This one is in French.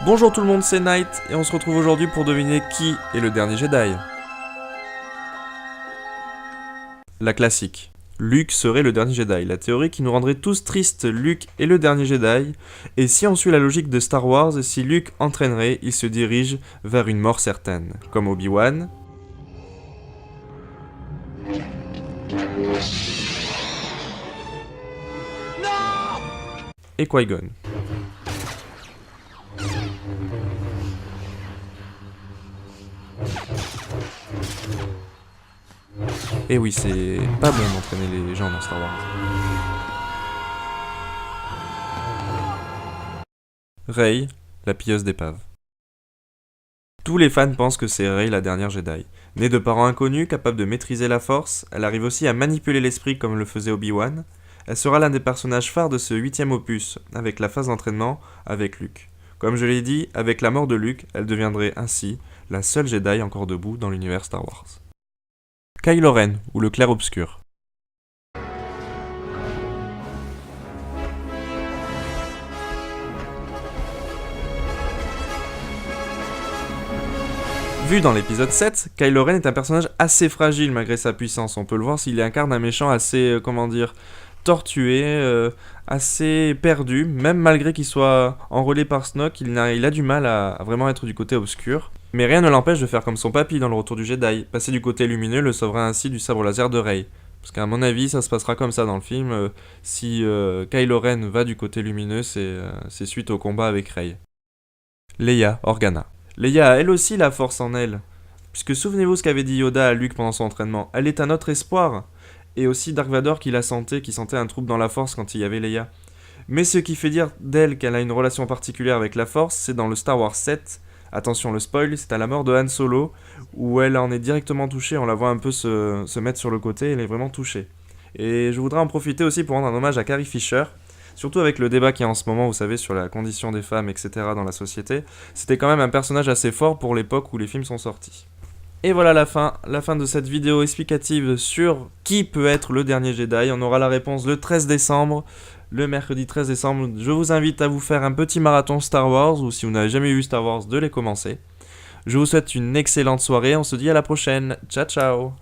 Bonjour tout le monde, c'est Knight, et on se retrouve aujourd'hui pour deviner qui est le dernier Jedi. La classique. Luke serait le dernier Jedi, la théorie qui nous rendrait tous tristes, Luke est le dernier Jedi, et si on suit la logique de Star Wars, si Luke entraînerait, il se dirige vers une mort certaine, comme Obi-Wan, et Qui-Gon. Et oui, c'est pas bon d'entraîner les gens dans Star Wars. Rey, la pilleuse d'épaves. Tous les fans pensent que c'est Rey la dernière Jedi. Née de parents inconnus, capable de maîtriser la Force, elle arrive aussi à manipuler l'esprit comme le faisait Obi-Wan. Elle sera l'un des personnages phares de ce 8e opus, avec la phase d'entraînement avec Luke. Comme je l'ai dit, avec la mort de Luke, elle deviendrait ainsi la seule Jedi encore debout dans l'univers Star Wars. Kylo Ren, ou le clair-obscur. Vu dans l'épisode 7, Kylo Ren est un personnage assez fragile malgré sa puissance. On peut le voir s'il incarne un méchant assez, tortué, assez perdu, même malgré qu'il soit enrôlé par Snoke, il a du mal à vraiment être du côté obscur. Mais rien ne l'empêche de faire comme son papy dans le Retour du Jedi. Passer du côté lumineux le sauvera ainsi du sabre laser de Rey. Parce qu'à mon avis, ça se passera comme ça dans le film. Si Kylo Ren va du côté lumineux, c'est suite au combat avec Rey. Leia Organa. Leia a elle aussi la force en elle. Puisque souvenez-vous ce qu'avait dit Yoda à Luke pendant son entraînement. Elle est un autre espoir. Et aussi Dark Vador qui sentait un trouble dans la force quand il y avait Leia. Mais ce qui fait dire d'elle qu'elle a une relation particulière avec la force, c'est dans le Star Wars 7. Attention, le spoil, c'est à la mort de Han Solo, où elle en est directement touchée, on la voit un peu se mettre sur le côté, elle est vraiment touchée. Et je voudrais en profiter aussi pour rendre un hommage à Carrie Fisher, surtout avec le débat qui est en ce moment, vous savez, sur la condition des femmes, etc. dans la société. C'était quand même un personnage assez fort pour l'époque où les films sont sortis. Et voilà la fin de cette vidéo explicative sur qui peut être le dernier Jedi. On aura la réponse le 13 décembre. Le mercredi 13 décembre, je vous invite à vous faire un petit marathon Star Wars, ou si vous n'avez jamais vu Star Wars, de les commencer. Je vous souhaite une excellente soirée, on se dit à la prochaine. Ciao ciao.